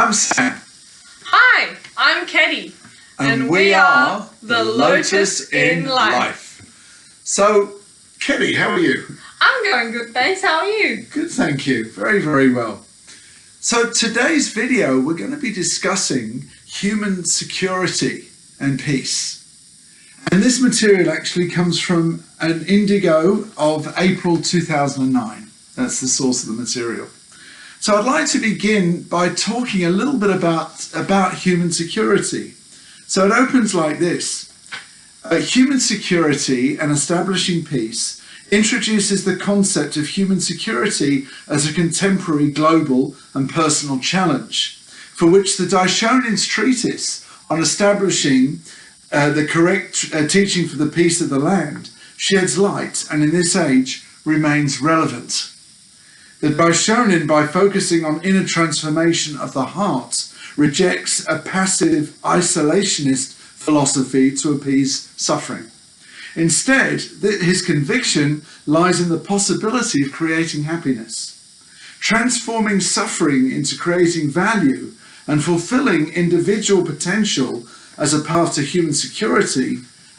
I'm Sam. Hi, I'm Ketty. And we are the Lotus in Life. So, Ketty, how are you? I'm going good, thanks. How are you? Good, thank you. Very, very well. So today's video, we're going to be discussing human security and peace. And this material actually comes from an indigo of April 2009. That's the source of the material. So I'd like to begin by talking a little bit about human security. So it opens like this. Human security and establishing peace introduces the concept of human security as a contemporary global and personal challenge, for which the Daishonin's treatise on establishing the correct teaching for the peace of the land sheds light, and in this age remains relevant. The Daishonin, by focusing on inner transformation of the heart, rejects a passive isolationist philosophy to appease suffering. Instead, his conviction lies in the possibility of creating happiness, transforming suffering into creating value, and fulfilling individual potential as a path to human security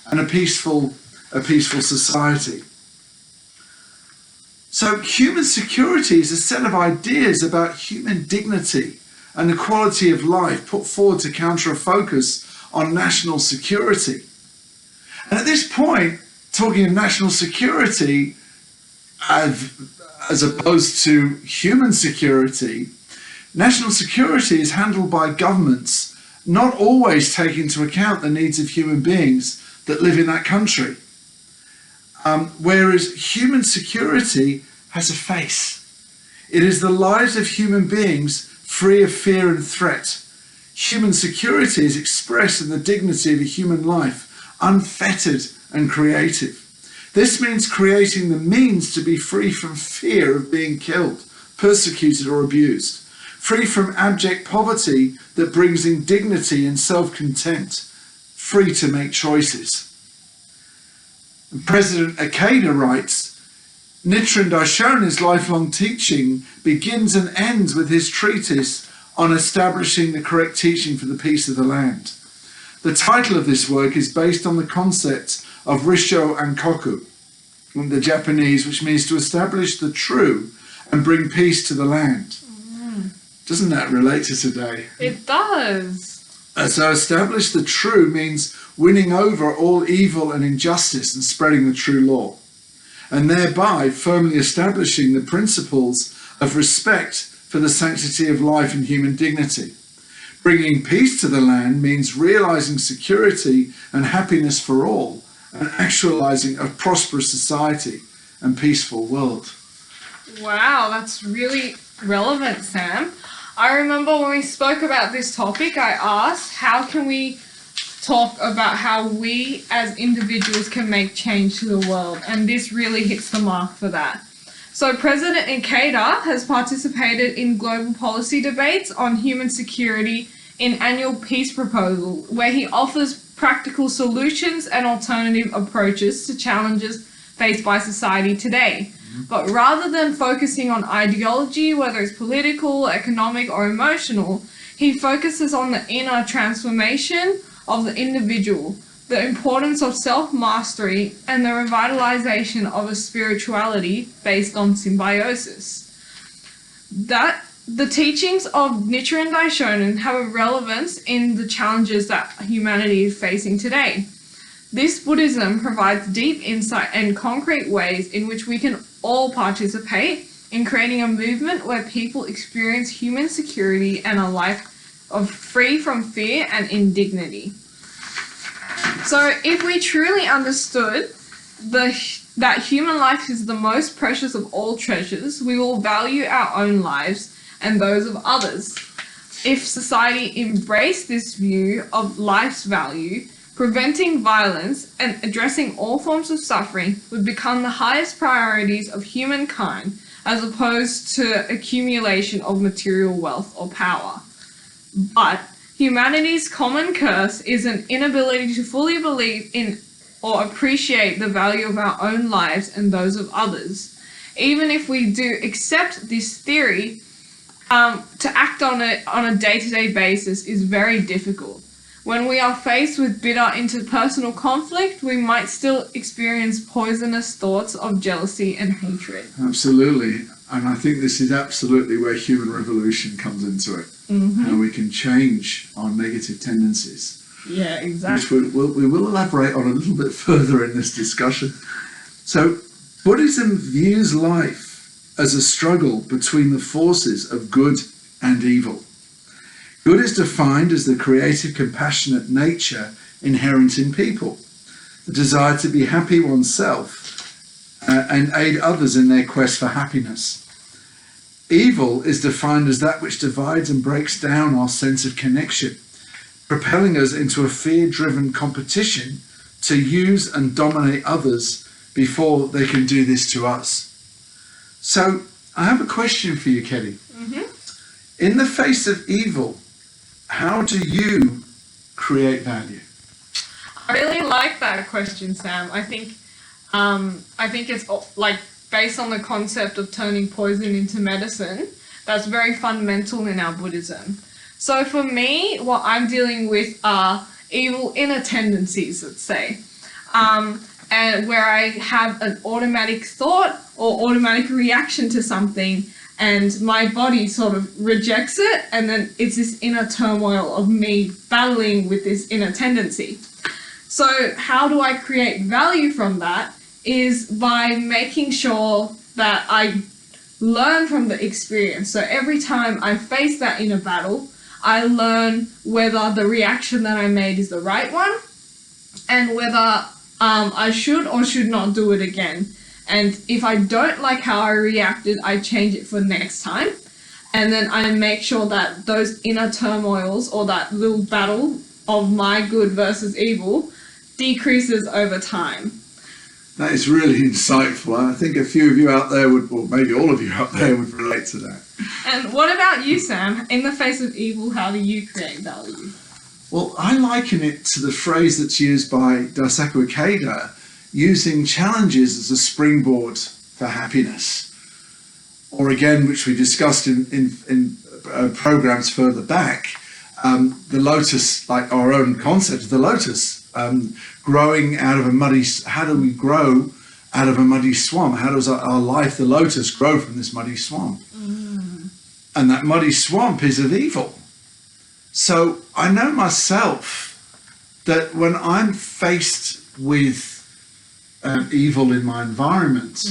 and a peaceful society. So human security is a set of ideas about human dignity and the quality of life put forward to counter a focus on national security. And at this point, talking of national security as opposed to human security, national security is handled by governments not always taking into account the needs of human beings that live in that country. Whereas human security has a face. It is the lives of human beings free of fear and threat. Human security is expressed in the dignity of a human life, unfettered and creative. This means creating the means to be free from fear of being killed, persecuted or abused, free from abject poverty that brings in dignity and self-content, free to make choices. And President Ikeda writes, Nichiren Daishonin's lifelong teaching begins and ends with his treatise on establishing the correct teaching for the peace of the land. The title of this work is based on the concept of Risho and Koku, in the Japanese, which means to establish the true and bring peace to the land. Doesn't that relate to today? It does. So establish the true means winning over all evil and injustice and spreading the true law, and thereby firmly establishing the principles of respect for the sanctity of life and human dignity. Bringing peace to the land means realizing security and happiness for all and actualizing a prosperous society and peaceful world. Wow, that's really relevant, Sam. I remember when we spoke about this topic, I asked, how can we talk about how we as individuals can make change to the world? And this really hits the mark for that. So President Ikeda has participated in global policy debates on human security in annual peace proposal, where he offers practical solutions and alternative approaches to challenges faced by society today. But rather than focusing on ideology, whether it's political, economic, or emotional, he focuses on the inner transformation of the individual, the importance of self-mastery, and the revitalization of a spirituality based on symbiosis. That the teachings of Nichiren Daishonin have a relevance in the challenges that humanity is facing today. This Buddhism provides deep insight and concrete ways in which we can all participate in creating a movement where people experience human security and a life of free from fear and indignity. So if we truly understood that human life is the most precious of all treasures, we will value our own lives and those of others. If society embraced this view of life's value, preventing violence and addressing all forms of suffering would become the highest priorities of humankind, as opposed to accumulation of material wealth or power. But humanity's common curse is an inability to fully believe in or appreciate the value of our own lives and those of others. Even if we do accept this theory, to act on it on a day-to-day basis is very difficult. When we are faced with bitter interpersonal conflict, we might still experience poisonous thoughts of jealousy and hatred. Absolutely. And I think this is absolutely where human revolution comes into it. How we can change our negative tendencies. Yeah, exactly. Which we will elaborate on a little bit further in this discussion. So, Buddhism views life as a struggle between the forces of good and evil. Good is defined as the creative, compassionate nature inherent in people, the desire to be happy oneself and aid others in their quest for happiness. Evil is defined as that which divides and breaks down our sense of connection, propelling us into a fear-driven competition to use and dominate others before they can do this to us. So, I have a question for you, Kelly. In the face of evil, how do you create value? I really like that question, Sam. I think it's like based on the concept of turning poison into medicine. That's very fundamental in our Buddhism. So for me, what I'm dealing with are evil inner tendencies, let's say, and where I have an automatic thought or automatic reaction to something, and my body sort of rejects it, and then it's this inner turmoil of me battling with this inner tendency. So how do I create value from that is by making sure that I learn from the experience. So every time I face that inner battle, I learn whether the reaction that I made is the right one and whether I should or should not do it again. And if I don't like how I reacted, I change it for next time. And then I make sure that those inner turmoils or that little battle of my good versus evil decreases over time. That is really insightful. I think a few of you out there would, or maybe all of you out there would relate to that. And what about you, Sam? In the face of evil, how do you create value? Well, I liken it to the phrase that's used by Daisaku Ikeda, using challenges as a springboard for happiness. Or again, which we discussed in programs further back, the lotus, like our own concept of the lotus, growing out of a muddy, how do we grow out of a muddy swamp? How does our life, the lotus, grow from this muddy swamp? And that muddy swamp is of evil. So I know myself that when I'm faced with evil in my environment,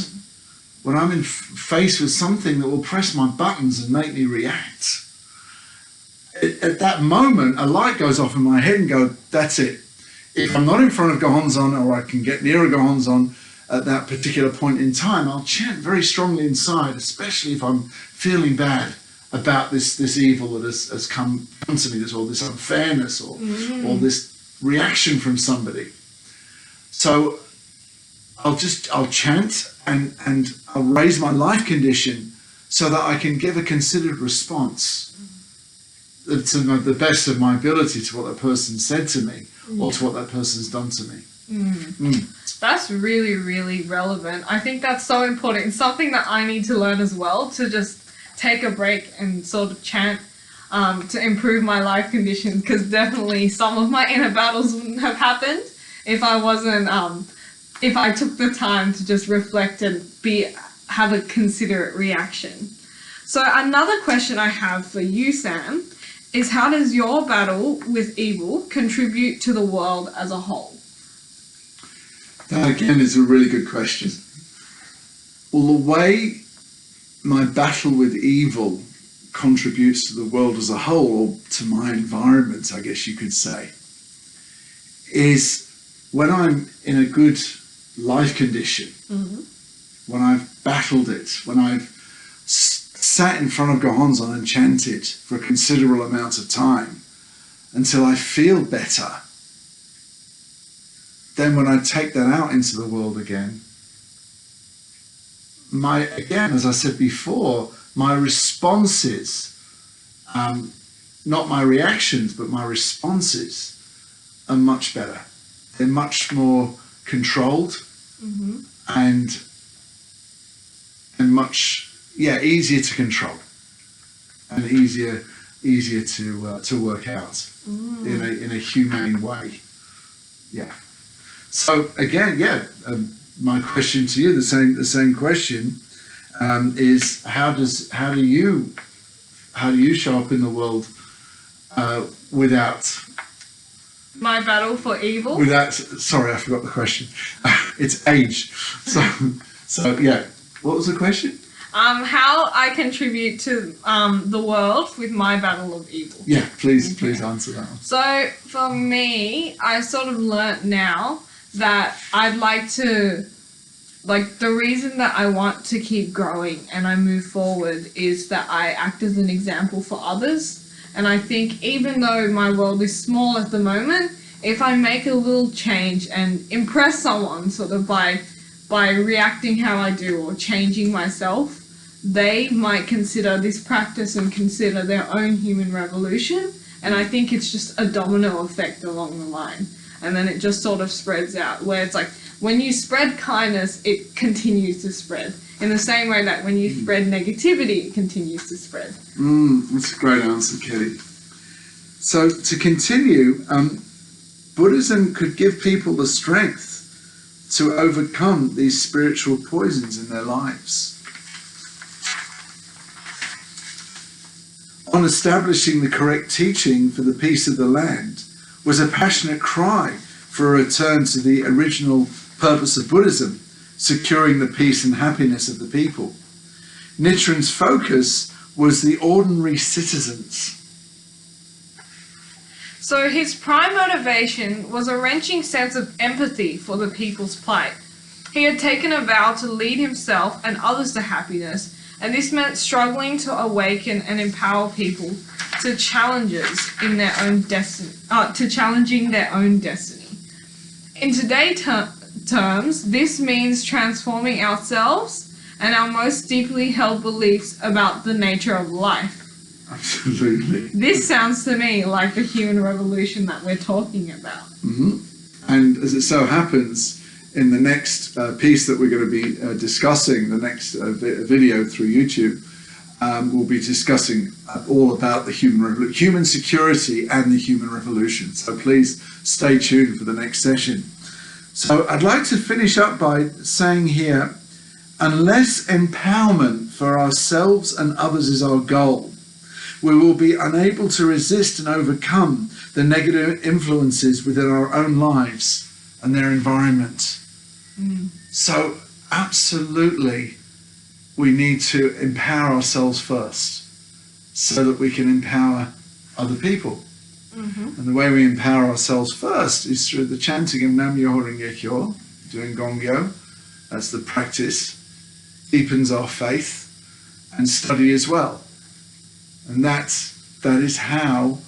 when I'm faced with something that will press my buttons and make me react, at that moment, a light goes off in my head and go, that's it. If I'm not in front of Gohonzon, or I can get near a Gohonzon at that particular point in time, I'll chant very strongly inside, especially if I'm feeling bad about this evil that has come to me, or this unfairness, or this reaction from somebody. So I'll chant and I'll raise my life condition so that I can give a considered response to the best of my ability to what that person said to me or to what that person's done to me. That's really, really relevant. I think that's so important. It's something that I need to learn as well, to just take a break and sort of chant to improve my life conditions, because definitely some of my inner battles wouldn't have happened if I wasn't, if I took the time to just reflect and have a considerate reaction. So another question I have for you, Sam, is how does your battle with evil contribute to the world as a whole? That again is a really good question. Well, the way my battle with evil contributes to the world as a whole, or to my environment, I guess you could say, is when I'm in a good life condition, when I've battled it, when I've sat in front of Gohonzon and chanted for a considerable amount of time until I feel better, then when I take that out into the world again, again, as I said before, my responses, not my reactions, but my responses are much better. They're much more controlled and much, easier to control. and easier to work out in a humane way. Yeah. So again, my question to you, the same question, is how do you show up in the world without My battle for evil? Sorry, I forgot the question. It's age. So yeah. What was the question? How I contribute to the world with my battle of evil. Yeah, please answer that one. So for me, I sort of learnt now that I'd like to, like, the reason that I want to keep growing and I move forward is that I act as an example for others. And I think even though my world is small at the moment, if I make a little change and impress someone sort of by reacting how I do or changing myself, they might consider this practice and consider their own human revolution. And I think it's just a domino effect along the line. And then it just sort of spreads out, where it's like when you spread kindness, it continues to spread. In the same way that when you spread negativity, it continues to spread. That's a great answer, Kelly. So to continue, Buddhism could give people the strength to overcome these spiritual poisons in their lives. On establishing the correct teaching for the peace of the land was a passionate cry for a return to the original purpose of Buddhism, securing the peace and happiness of the people. Nichiren's focus was the ordinary citizens. So his prime motivation was a wrenching sense of empathy for the people's plight. He had taken a vow to lead himself and others to happiness, and this meant struggling to awaken and empower people to challenges in their own destiny, challenging their own destiny. In today's terms, this means transforming ourselves and our most deeply held beliefs about the nature of life. Absolutely. This sounds to me like the human revolution that we're talking about. Mm-hmm. And as it so happens, in the next piece that we're going to be discussing, the next video through YouTube, we'll be discussing all about the human security and the human revolution. So please stay tuned for the next session. So I'd like to finish up by saying here, unless empowerment for ourselves and others is our goal, we will be unable to resist and overcome the negative influences within our own lives and their environment. So absolutely, we need to empower ourselves first so that we can empower other people. And the way we empower ourselves first is through the chanting of Nam Myoho Renge Kyo, doing Gongyo. That's the practice, deepens our faith, and study as well. And that is how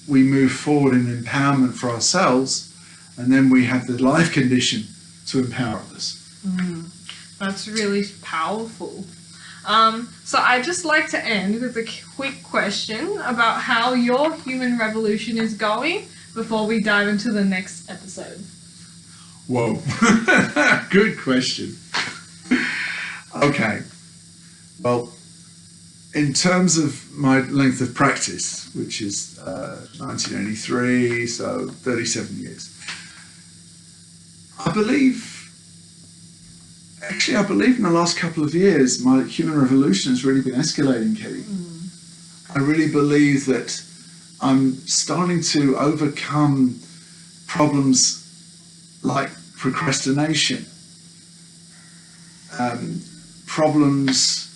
we move forward in empowerment for ourselves, and then we have the life condition to empower others. That's really powerful. So I'd just like to end with a quick question about how your human revolution is going before we dive into the next episode. Whoa. Good question. Okay. Well, in terms of my length of practice, which is 1983, so 37 years, I believe in the last couple of years, my human revolution has really been escalating, Kelly. I really believe that I'm starting to overcome problems like procrastination, problems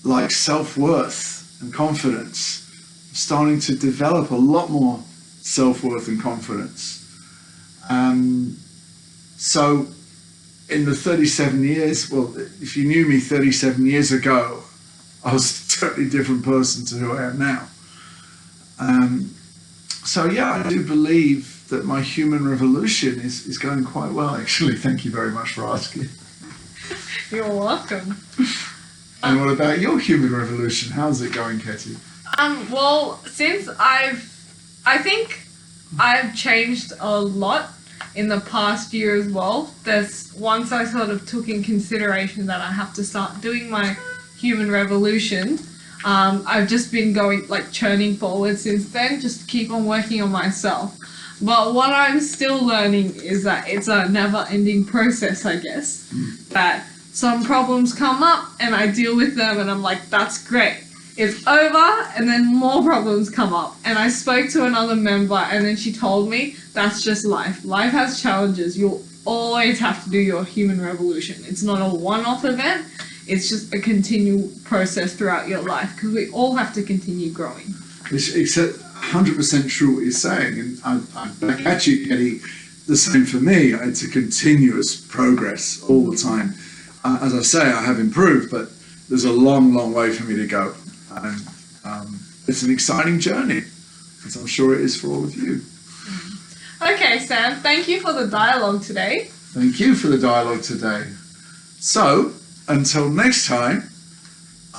like self-worth and confidence. I'm starting to develop a lot more self-worth and confidence. So in the 37 years, well, if you knew me 37 years ago, I was a totally different person to who I am now. So yeah, I do believe that my human revolution is going quite well, actually. Thank you very much for asking. You're welcome. And what about your human revolution? How's it going, Katie? Well, since I think I've changed a lot in the past year as well. Once I sort of took in consideration that I have to start doing my human revolution, I've just been going like churning forward since then, just to keep on working on myself. But what I'm still learning is that it's a never-ending process, I guess. That some problems come up and I deal with them and I'm like, that's great. It's over, and then more problems come up. And I spoke to another member and then she told me that's just life. Life has challenges. You'll always have to do your human revolution. It's not a one-off event. It's just a continual process throughout your life because we all have to continue growing. It's 100% true what you're saying, and I back at you, Eddie. The same for me. It's a continuous progress all the time. As I say, I have improved, but there's a long, long way for me to go. And it's an exciting journey, as I'm sure it is for all of you. Okay, Sam, thank you for the dialogue today. Thank you for the dialogue today. So, until next time,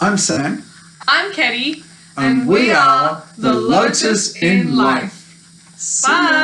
I'm Sam. I'm Ketty. And we are the Lotus in Life. Bye.